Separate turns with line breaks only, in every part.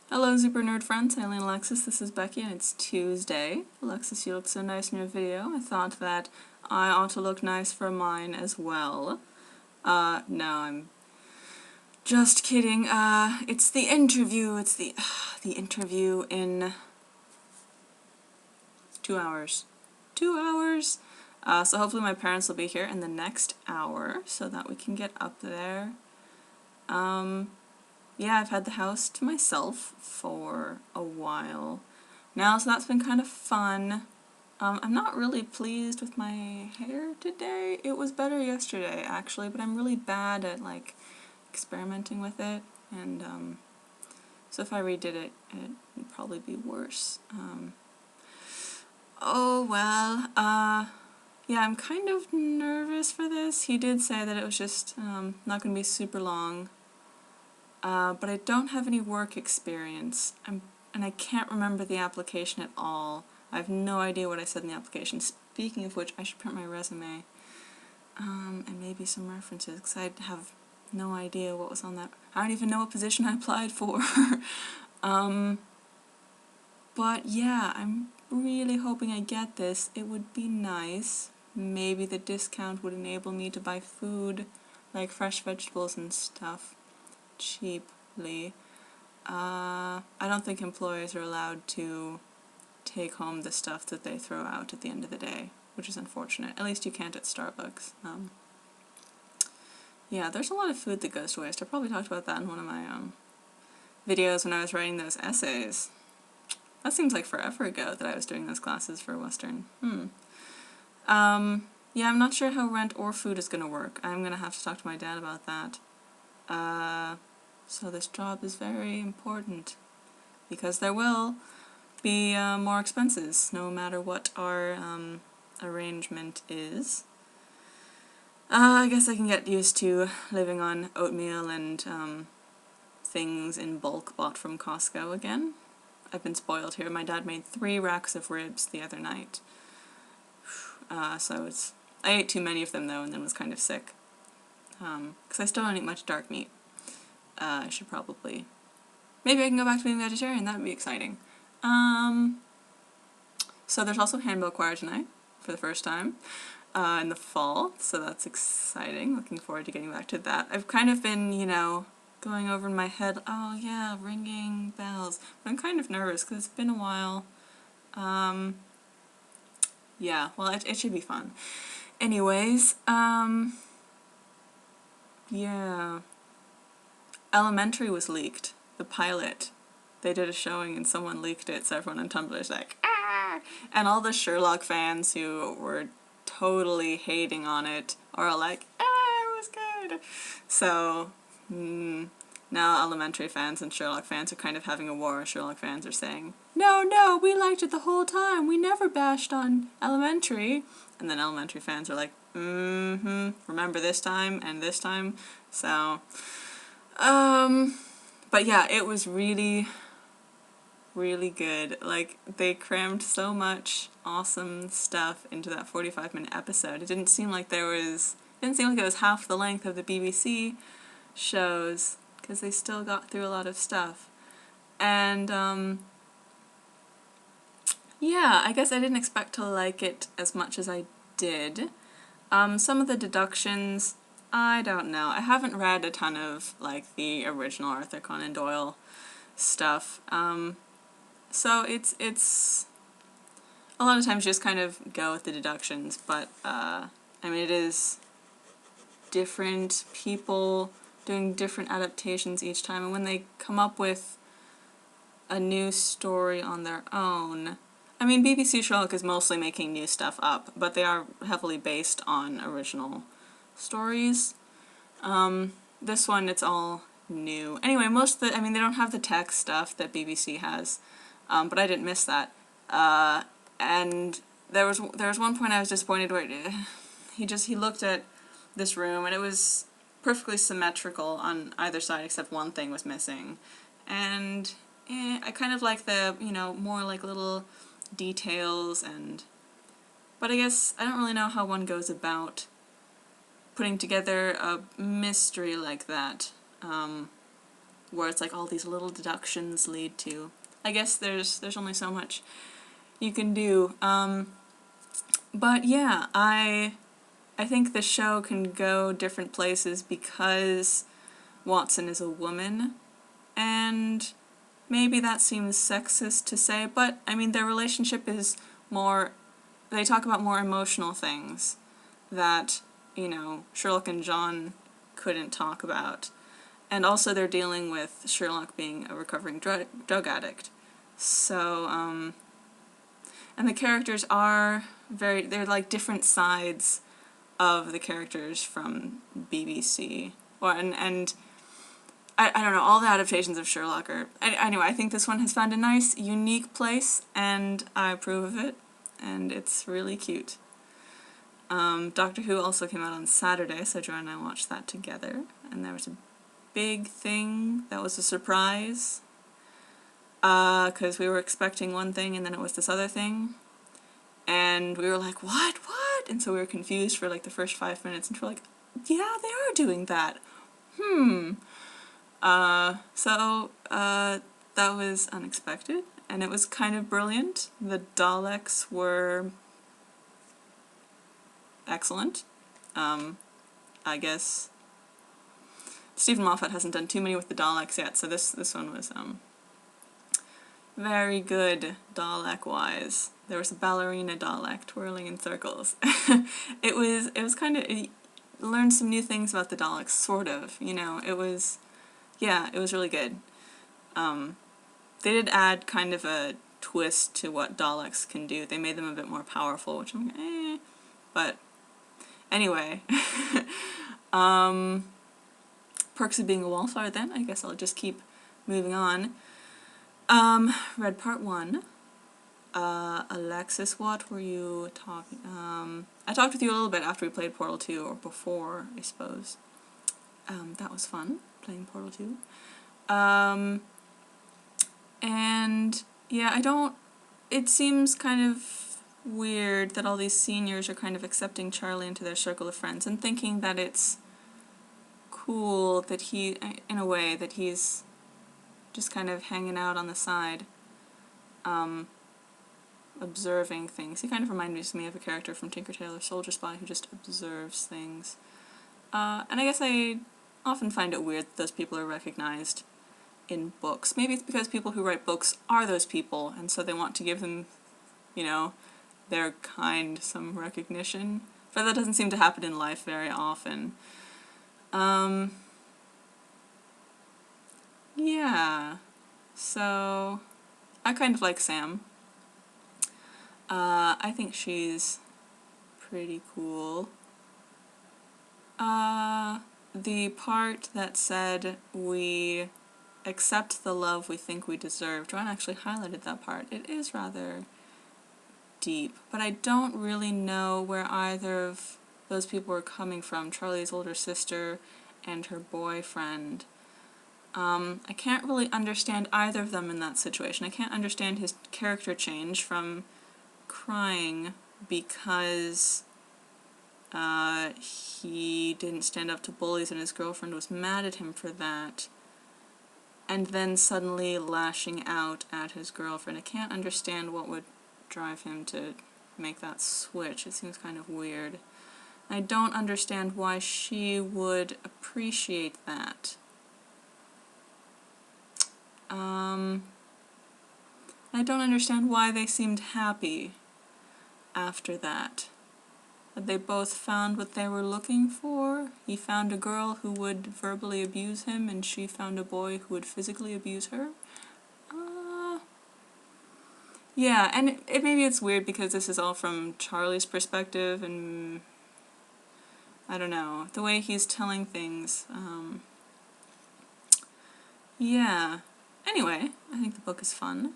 Hello Super Nerd friends, Eileen and Alexis, this is Becky and it's Tuesday. Alexis, you look so nice in your video. I thought that I ought to look nice for mine as well. No, I'm just kidding. It's the interview. It's the interview in 2 hours. 2 hours! So hopefully my parents will be here in the next hour so that we can get up there. Yeah, I've had the house to myself for a while now, so that's been kind of fun. I'm not really pleased with my hair today. It was better yesterday, actually, but I'm really bad at, like, experimenting with it, and, so if I redid it, it would probably be worse. Oh, well, yeah, I'm kind of nervous for this. He did say that it was just, not going to be super long. But I don't have any work experience, and I can't remember the application at all. I have no idea what I said in the application. Speaking of which, I should print my resume, and maybe some references, because I have no idea what was on that. I don't even know what position I applied for. But yeah, I'm really hoping I get this. It would be nice. Maybe the discount would enable me to buy food, like fresh vegetables and stuff, cheaply. I don't think employers are allowed to take home the stuff that they throw out at the end of the day, which is unfortunate. At least you can't at Starbucks. Yeah, there's a lot of food that goes to waste. I probably talked about that in one of my videos when I was writing those essays. That seems like forever ago that I was doing those classes for Western. Yeah, I'm not sure how rent or food is going to work. I'm going to have to talk to my dad about that. So this job is very important, because there will be more expenses, no matter what our arrangement is. I guess I can get used to living on oatmeal and things in bulk bought from Costco again. I've been spoiled here. My dad made 3 racks of ribs the other night. So I ate too many of them though, and then was kind of sick. Because I still don't eat much dark meat. I should probably... Maybe I can go back to being vegetarian, that would be exciting. So there's also handbell choir tonight, for the first time, in the fall, so that's exciting. Looking forward to getting back to that. I've kind of been, you know, going over in my head, oh yeah, ringing bells. But I'm kind of nervous, because it's been a while. Yeah, well, it should be fun. Anyways, yeah. Elementary was leaked. The pilot. They did a showing and someone leaked it, so everyone on Tumblr is like, ah! And all the Sherlock fans who were totally hating on it are all like, ah, it was good! So, now Elementary fans and Sherlock fans are kind of having a war. Sherlock fans are saying, no, we liked it the whole time, we never bashed on Elementary. And then Elementary fans are like, remember this time and this time? So, but yeah, it was really, really good. Like, they crammed so much awesome stuff into that 45-minute episode. It didn't seem like it was half the length of the BBC shows, because they still got through a lot of stuff. And, yeah, I guess I didn't expect to like it as much as I did. Some of the deductions, I don't know. I haven't read a ton of, like, the original Arthur Conan Doyle stuff. So it's a lot of times you just kind of go with the deductions, but, I mean, it is different people doing different adaptations each time, and when they come up with a new story on their own, I mean, BBC Sherlock is mostly making new stuff up, but they are heavily based on original stories. This one, it's all new. Anyway, I mean, they don't have the tech stuff that BBC has, but I didn't miss that. And there was one point I was disappointed where he looked at this room and it was perfectly symmetrical on either side except one thing was missing. And I kind of like the, you know, more like little details, but I guess I don't really know how one goes about putting together a mystery like that. where it's like all these little deductions lead to. I guess there's only so much you can do. But yeah, I think the show can go different places because Watson is a woman, and maybe that seems sexist to say, but I mean their relationship is more, they talk about more emotional things that, you know, Sherlock and John couldn't talk about. And also they're dealing with Sherlock being a recovering drug addict. So, and the characters are they're like different sides of the characters from BBC. And I don't know, all the adaptations of Sherlock are... Anyway, I think this one has found a nice, unique place, and I approve of it, and it's really cute. Doctor Who also came out on Saturday, so Joanne and I watched that together, and there was a big thing that was a surprise, because we were expecting one thing and then it was this other thing, and we were like, what? And so we were confused for like the first 5 minutes, and we're like, yeah, they are doing that. That was unexpected, and it was kind of brilliant. The Daleks were excellent. I guess Stephen Moffat hasn't done too many with the Daleks yet, so this one was very good Dalek-wise. There was a ballerina Dalek twirling in circles. It was kind of, it learned some new things about the Daleks, sort of, you know. It was really good. They did add kind of a twist to what Daleks can do. They made them a bit more powerful, which I'm like, but anyway. Perks of Being a Wallflower then, I guess I'll just keep moving on. Read part 1. Alexis, what were you talking... I talked with you a little bit after we played Portal 2, or before, I suppose. That was fun, playing Portal 2. And yeah, it seems kind of weird that all these seniors are kind of accepting Charlie into their circle of friends and thinking that it's cool that he, in a way, that he's just kind of hanging out on the side, observing things. He kind of reminds me of a character from Tinker Tailor Soldier Spy who just observes things. And I guess I often find it weird that those people are recognized in books. Maybe it's because people who write books are those people, and so they want to give them, you know, their kind some recognition. But that doesn't seem to happen in life very often. Yeah, so I kind of like Sam. I think she's pretty cool. The part that said we accept the love we think we deserve, Joanne actually highlighted that part. It is rather deep, but I don't really know where either of those people were coming from, Charlie's older sister and her boyfriend. I can't really understand either of them in that situation. I can't understand his character change from crying because he didn't stand up to bullies and his girlfriend was mad at him for that, and then suddenly lashing out at his girlfriend. I can't understand what would drive him to make that switch. It seems kind of weird. I don't understand why she would appreciate that. I don't understand why they seemed happy after that. Had they both found what they were looking for? He found a girl who would verbally abuse him, and she found a boy who would physically abuse her? Yeah, and maybe it's weird because this is all from Charlie's perspective, and I don't know, the way he's telling things. Yeah. Anyway, I think the book is fun.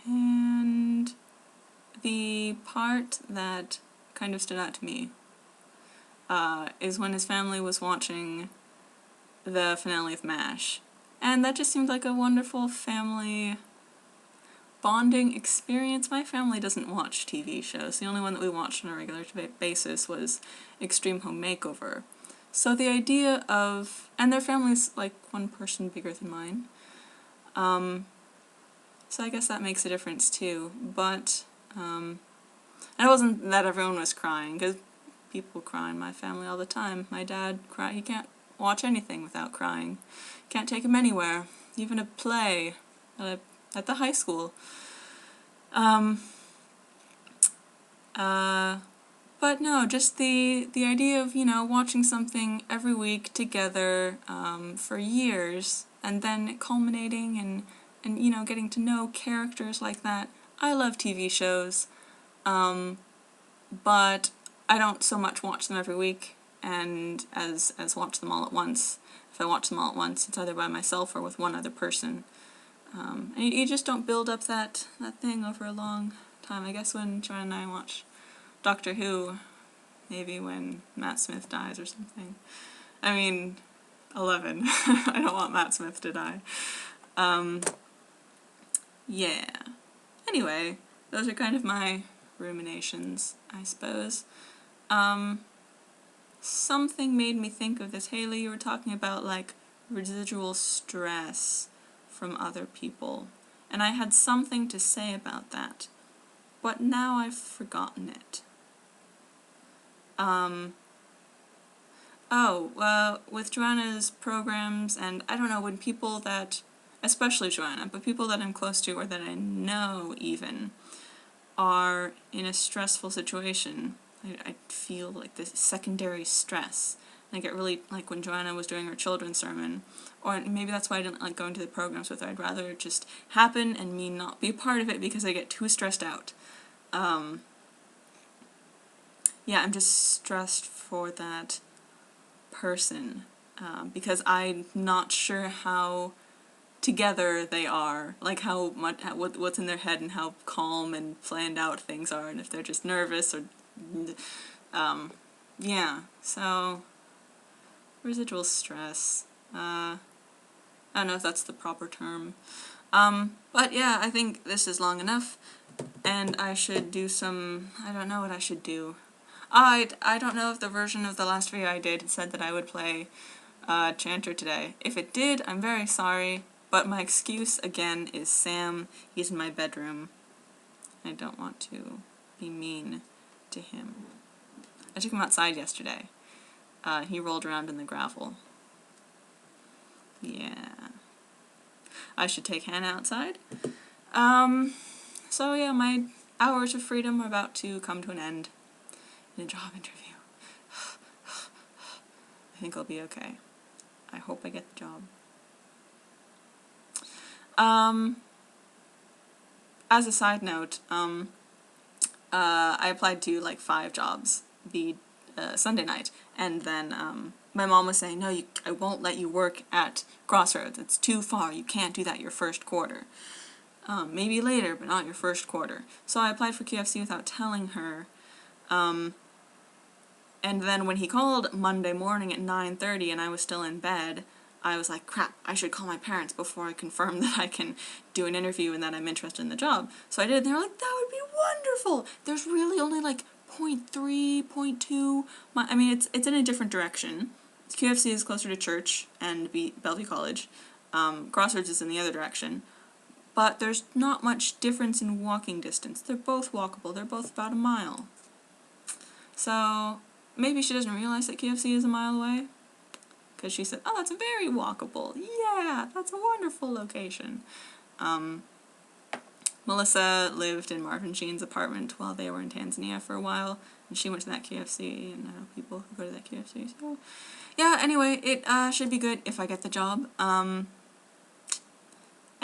And the part that kind of stood out to me is when his family was watching the finale of MASH. And that just seemed like a wonderful family bonding experience. My family doesn't watch TV shows. The only one that we watched on a regular basis was Extreme Home Makeover. So the idea of, and their family's like one person bigger than mine, so I guess that makes a difference too, but it wasn't that everyone was crying, because people cry in my family all the time. My dad he can't watch anything without crying. Can't take him anywhere, even a play at the high school. But no, just the idea of, watching something every week together for years, and then culminating and getting to know characters like that. I love TV shows, but I don't so much watch them every week and as watch them all at once. If I watch them all at once, it's either by myself or with one other person. And you just don't build up that thing over a long time. I guess when Joanna and I watch Doctor Who, maybe when Matt Smith dies or something. I mean, 11. I don't want Matt Smith to die. Yeah. Anyway, those are kind of my ruminations, I suppose. Something made me think of this. Haley, you were talking about, like, residual stress from other people. And I had something to say about that. But now I've forgotten it. With Joanna's programs, and I don't know, when people that, especially Joanna, but people that I'm close to or that I know even, are in a stressful situation, I feel like this secondary stress. And I get really, like when Joanna was doing her children's sermon, or maybe that's why I didn't like going to the programs with her. I'd rather it just happen and me not be a part of it because I get too stressed out. Yeah, I'm just stressed for that person because I'm not sure how together they are, like how much what's in their head and how calm and planned out things are, and if they're just nervous or yeah. So residual stress. I don't know if that's the proper term. But yeah, I think this is long enough, and I should do some. I don't know what I should do. I don't know if the version of the last video I did said that I would play Chanter today. If it did, I'm very sorry, but my excuse, again, is Sam. He's in my bedroom. I don't want to be mean to him. I took him outside yesterday. He rolled around in the gravel. Yeah. I should take Hannah outside. So yeah, my hours of freedom are about to come to an end in a job interview. I think I'll be okay. I hope I get the job. As a side note, I applied to like 5 jobs the Sunday night, and then my mom was saying, no, I won't let you work at Crossroads. It's too far. You can't do that your first quarter. Maybe later, but not your first quarter. So I applied for KFC without telling her. And then when he called Monday morning at 9:30 and I was still in bed, I was like, crap, I should call my parents before I confirm that I can do an interview and that I'm interested in the job. So I did, and they were like, that would be wonderful! There's really only like 0.3, 0.2, I mean, it's in a different direction. QFC is closer to church and Bellevue College. Crossroads is in the other direction. But there's not much difference in walking distance. They're both walkable. They're both about a mile. So maybe she doesn't realize that KFC is a mile away, because she said, oh, that's very walkable. Yeah, that's a wonderful location. Melissa lived in Marvin Sheen's apartment while they were in Tanzania for a while, and she went to that KFC, and I know people who go to that KFC, so yeah, anyway, it should be good if I get the job.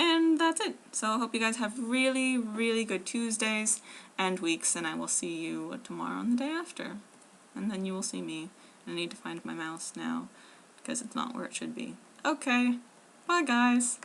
And that's it. So I hope you guys have really, really good Tuesdays and weeks, and I will see you tomorrow and the day after. And then you will see me. I need to find my mouse now, because it's not where it should be. Okay, bye guys!